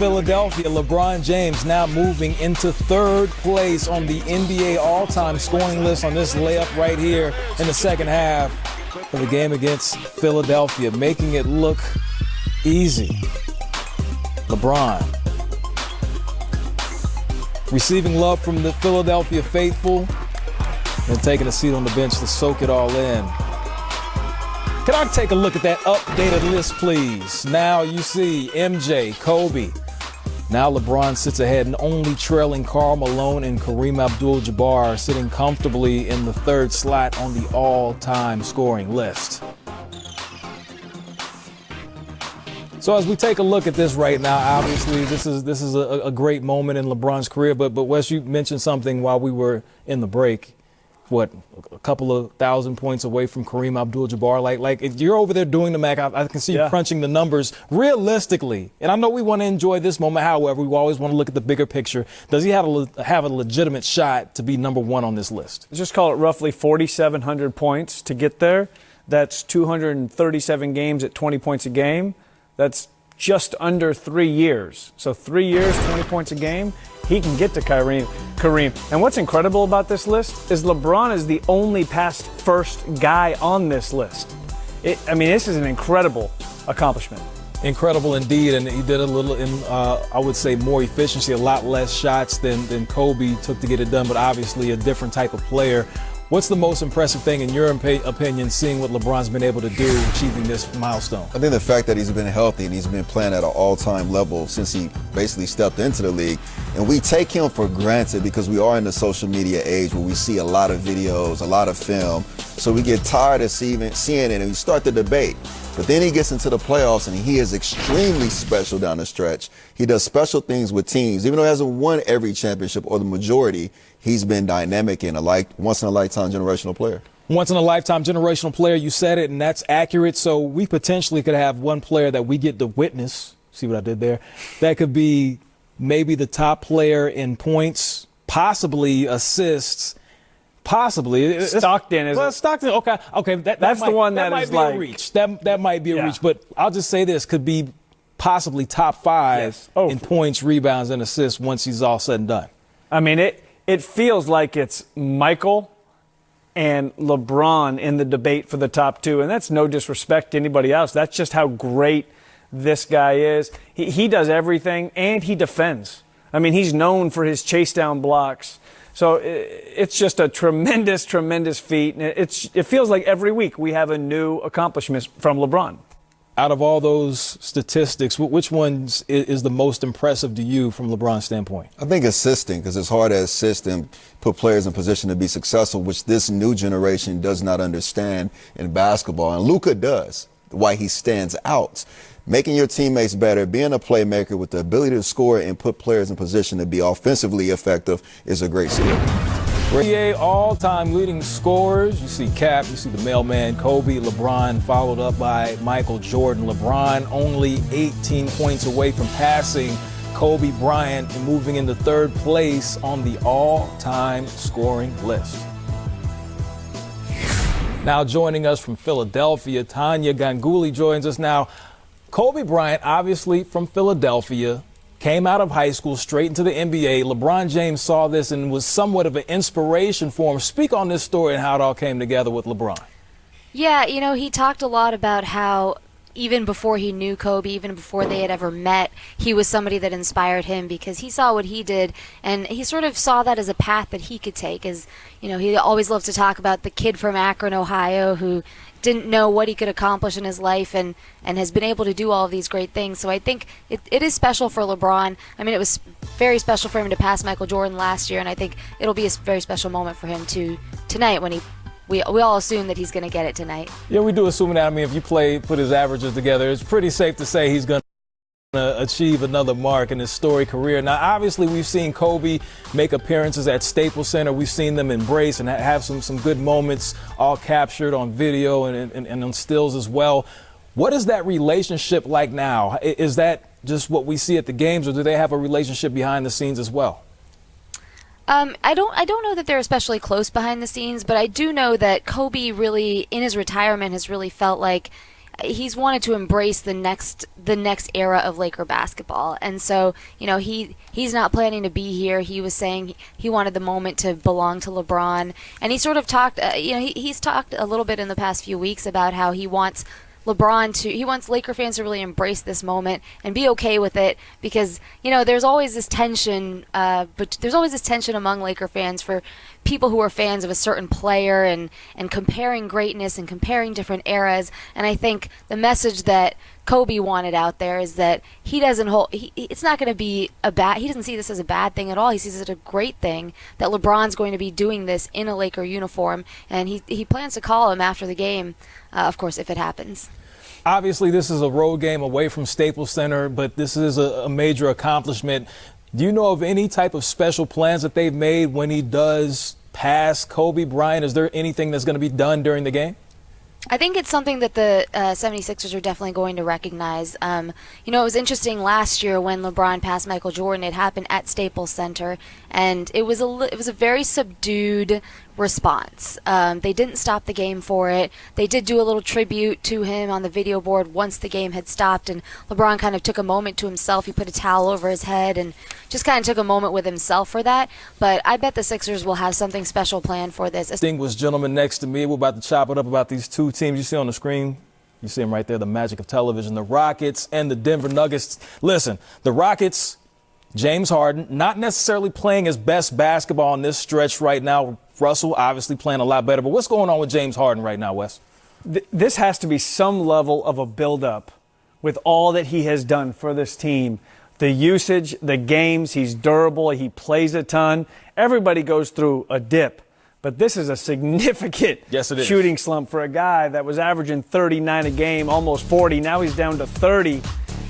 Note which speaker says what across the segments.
Speaker 1: Philadelphia, LeBron James now moving into third place on the NBA all-time scoring list on this layup right here in the second half of the game against Philadelphia, making it look easy. LeBron receiving love from the Philadelphia faithful and taking a seat on the bench to soak it all in. Can I take a look at that updated list, please? Now you see MJ, Kobe. Now LeBron sits ahead and only trailing Karl Malone and Kareem Abdul-Jabbar, sitting comfortably in the third slot on the all-time scoring list. So as we take a look at this right now, obviously this is a great moment in LeBron's career. But Wes, you mentioned something while we were in the break. What, a couple of thousand points away from Kareem Abdul-Jabbar? Like if you're over there doing the math, I can see you crunching the numbers realistically. And I know we want to enjoy this moment. However, we always want to look at the bigger picture. Does he have a legitimate shot to be number one on this list?
Speaker 2: Just call it roughly 4,700 points to get there. That's 237 games at 20 points a game. That's just under 3 years. So 3 years, 20 points a game. He can get to Kareem. And what's incredible about this list is LeBron is the only past first guy on this list. This is an incredible accomplishment.
Speaker 1: Incredible indeed, and he did a little in, I would say, more efficiency, a lot less shots than Kobe took to get it done, but obviously a different type of player. What's the most impressive thing, in your opinion, seeing what LeBron's been able to do, achieving this milestone?
Speaker 3: I think the fact that he's been healthy and he's been playing at an all-time level since he basically stepped into the league. And we take him for granted because we are in the social media age where we see a lot of videos, a lot of film. So we get tired of seeing it and we start the debate. But then he gets into the playoffs and he is extremely special down the stretch. He does special things with teams. Even though he hasn't won every championship or the majority, he's been dynamic and a once-in-a-lifetime generational player.
Speaker 1: Once-in-a-lifetime generational player, you said it, and that's accurate. So we potentially could have one player that we get to witness, see what I did there, that could be maybe the top player in points, possibly assists, possibly.
Speaker 2: Stockton is.
Speaker 1: Well, Stockton. Okay.
Speaker 2: That's the one that is like
Speaker 1: a reach. That might be a reach. But I'll just say this: could be possibly top five in points, rebounds, and assists once he's all said and done.
Speaker 2: I mean, it feels like it's Michael and LeBron in the debate for the top two, and that's no disrespect to anybody else. That's just how great this guy is. He does everything, and he defends. I mean, he's known for his chase down blocks. So it's just a tremendous, tremendous feat. It feels like every week we have a new accomplishment from LeBron.
Speaker 1: Out of all those statistics, which ones is the most impressive to you from LeBron's standpoint?
Speaker 3: I think assisting, because it's hard to assist and put players in position to be successful, which this new generation does not understand in basketball. And Luka does, why he stands out. Making your teammates better, being a playmaker with the ability to score and put players in position to be offensively effective is a great skill.
Speaker 1: NBA all-time leading scorers. You see Cap, you see the mailman, Kobe, LeBron, followed up by Michael Jordan. LeBron only 18 points away from passing Kobe Bryant and moving into third place on the all-time scoring list. Now joining us from Philadelphia, Tanya Ganguly joins us now. Kobe Bryant, obviously from Philadelphia, came out of high school straight into the NBA. LeBron James saw this and was somewhat of an inspiration for him. Speak on this story and how it all came together with LeBron.
Speaker 4: Yeah, he talked a lot about how even before he knew Kobe, even before they had ever met, he was somebody that inspired him because he saw what he did, and he sort of saw that as a path that he could take. As he always loved to talk about the kid from Akron, Ohio, who didn't know what he could accomplish in his life and has been able to do all of these great things. So I think it is special for LeBron. I mean, it was very special for him to pass Michael Jordan last year, and I think it'll be a very special moment for him tonight when we all assume that he's going to get it tonight.
Speaker 1: Yeah, we do assume that. I mean, if you put his averages together, it's pretty safe to say he's going to achieve another mark in his storied career. Now, obviously, we've seen Kobe make appearances at Staples Center. We've seen them embrace and have some good moments, all captured on video and on stills as well. What is that relationship like now? Is that just what we see at the games, or do they have a relationship behind the scenes as well?
Speaker 4: I don't know that they're especially close behind the scenes, but I do know that Kobe really, in his retirement, has really felt like he's wanted to embrace the next era of Laker basketball. And so, he's not planning to be here. He was saying he wanted the moment to belong to LeBron. And he sort of talked, he's talked a little bit in the past few weeks about how he wants Laker fans to really embrace this moment and be okay with it, because there's always this tension, but there's always this tension among Laker fans for people who are fans of a certain player and comparing greatness and comparing different eras. And I think the message that Kobe wanted out there is that it's not going to be he doesn't see this as a bad thing at all. He sees it as a great thing that LeBron's going to be doing this in a Laker uniform, and he plans to call him after the game, of course, if it happens.
Speaker 1: Obviously, this is a road game away from Staples Center, but this is a major accomplishment. Do you know of any type of special plans that they've made when he does pass Kobe Bryant? Is there anything that's going to be done during the game?
Speaker 4: I think it's something that the 76ers are definitely going to recognize. It was interesting last year when LeBron passed Michael Jordan. It happened at Staples Center, and it was a very subdued response. They didn't stop the game for it. They did do a little tribute to him on the video board once the game had stopped, and LeBron kind of took a moment to himself. He put a towel over his head and just kind of took a moment with himself for that. But I bet the Sixers will have something special planned for this.
Speaker 1: Distinguished gentleman next to me, we're about to chop it up about these two teams you see on the screen. You see them right there, the magic of television, the Rockets and the Denver Nuggets. Listen, the Rockets, James Harden, not necessarily playing his best basketball in this stretch right now. Russell obviously playing a lot better. But what's going on with James Harden right now, Wes?
Speaker 2: This has to be some level of a build-up with all that he has done for this team. The usage, the games, he's durable, he plays a ton. Everybody goes through a dip. But this is a significant shooting slump for a guy that was averaging 39 a game, almost 40. Now he's down to 30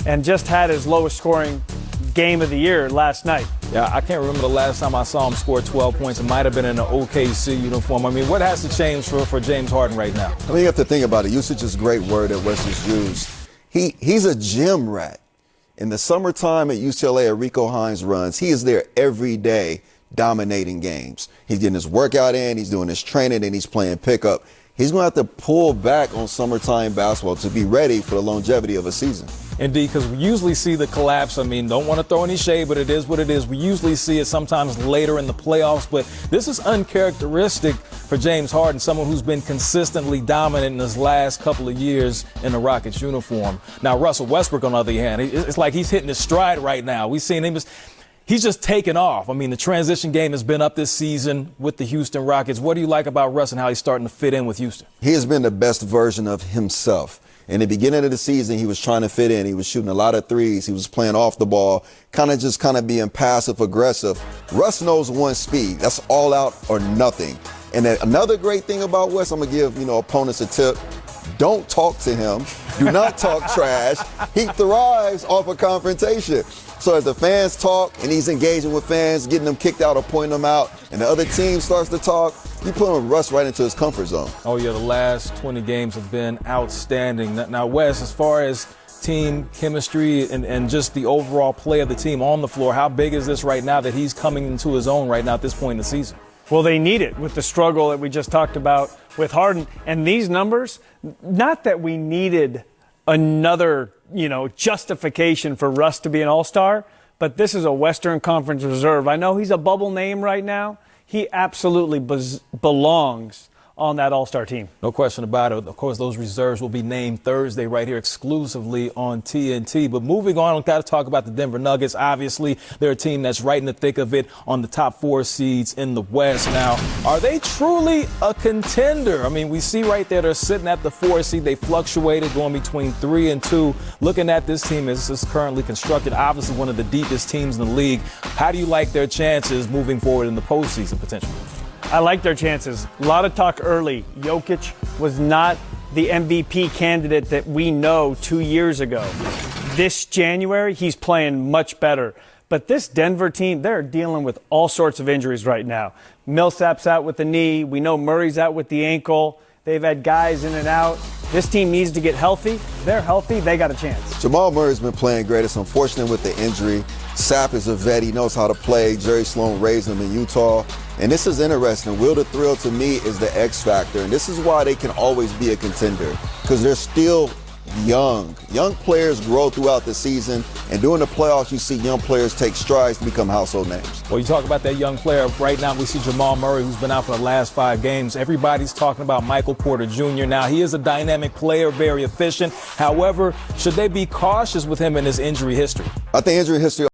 Speaker 2: and just had his lowest scoring game of the year last night.
Speaker 1: Yeah, I can't remember the last time I saw him score 12 points. It might have been in an OKC uniform. I mean, what has to change for James Harden right now?
Speaker 3: I mean, you have to think about it. Usage is a great word that Wes has used. He's a gym rat. In the summertime at UCLA, at Rico Hines runs, he is there every day dominating games. He's getting his workout in, he's doing his training, and he's playing pickup. He's going to have to pull back on summertime basketball to be ready for the longevity of a season.
Speaker 1: Indeed, because we usually see the collapse. I mean, don't want to throw any shade, but it is what it is. We usually see it sometimes later in the playoffs, but this is uncharacteristic for James Harden, someone who's been consistently dominant in his last couple of years in the Rockets uniform. Now, Russell Westbrook, on the other hand, it's like he's hitting his stride right now. We've seen him he's just taken off. I mean, the transition game has been up this season with the Houston Rockets. What do you like about Russ and how he's starting to fit in with Houston?
Speaker 3: He has been the best version of himself. In the beginning of the season, he was trying to fit in. He was shooting a lot of threes. He was playing off the ball, kind of being passive aggressive. Russ knows one speed. That's all out or nothing. And then another great thing about Wes, I'm going to give, opponents a tip. Don't talk to him. Do not talk trash. He thrives off of confrontation. So as the fans talk and he's engaging with fans, getting them kicked out or pointing them out, and the other team starts to talk, you put Russ right into his comfort zone.
Speaker 1: Oh, yeah, the last 20 games have been outstanding. Now, Wes, as far as team chemistry and just the overall play of the team on the floor, how big is this right now that he's coming into his own right now at this point in the season?
Speaker 2: Well, they need it with the struggle that we just talked about with Harden. And these numbers, not that we needed another, justification for Russ to be an all-star, but this is a Western Conference reserve. I know he's a bubble name right now. He absolutely belongs on that all-star team.
Speaker 1: No question about it. Of course, those reserves will be named Thursday right here exclusively on TNT. But moving on, we've got to talk about the Denver Nuggets. Obviously, they're a team that's right in the thick of it on the top 4 seeds in the West. Now, are they truly a contender? I mean, we see right there they're sitting at the 4 seed. They fluctuated going between 3 and 2. Looking at this team as it's currently constructed, obviously one of the deepest teams in the league. How do you like their chances moving forward in the postseason potentially?
Speaker 2: I like their chances. A lot of talk early. Jokic was not the MVP candidate that we know 2 years ago. This January, he's playing much better. But this Denver team, they're dealing with all sorts of injuries right now. Millsap's out with the knee. We know Murray's out with the ankle. They've had guys in and out. This team needs to get healthy. They're healthy. They got a chance.
Speaker 3: Jamal Murray's been playing great. It's unfortunate with the injury. Sapp is a vet. He knows how to play. Jerry Sloan raised him in Utah. And this is interesting. Will the Thrill, to me, is the X factor. And this is why they can always be a contender, because they're still young. Young players grow throughout the season, and during the playoffs, you see young players take strides to become household names.
Speaker 1: Well, you talk about that young player. Right now, we see Jamal Murray, who's been out for the last 5 games. Everybody's talking about Michael Porter Jr. Now, he is a dynamic player, very efficient. However, should they be cautious with him in his injury history?
Speaker 3: I think injury history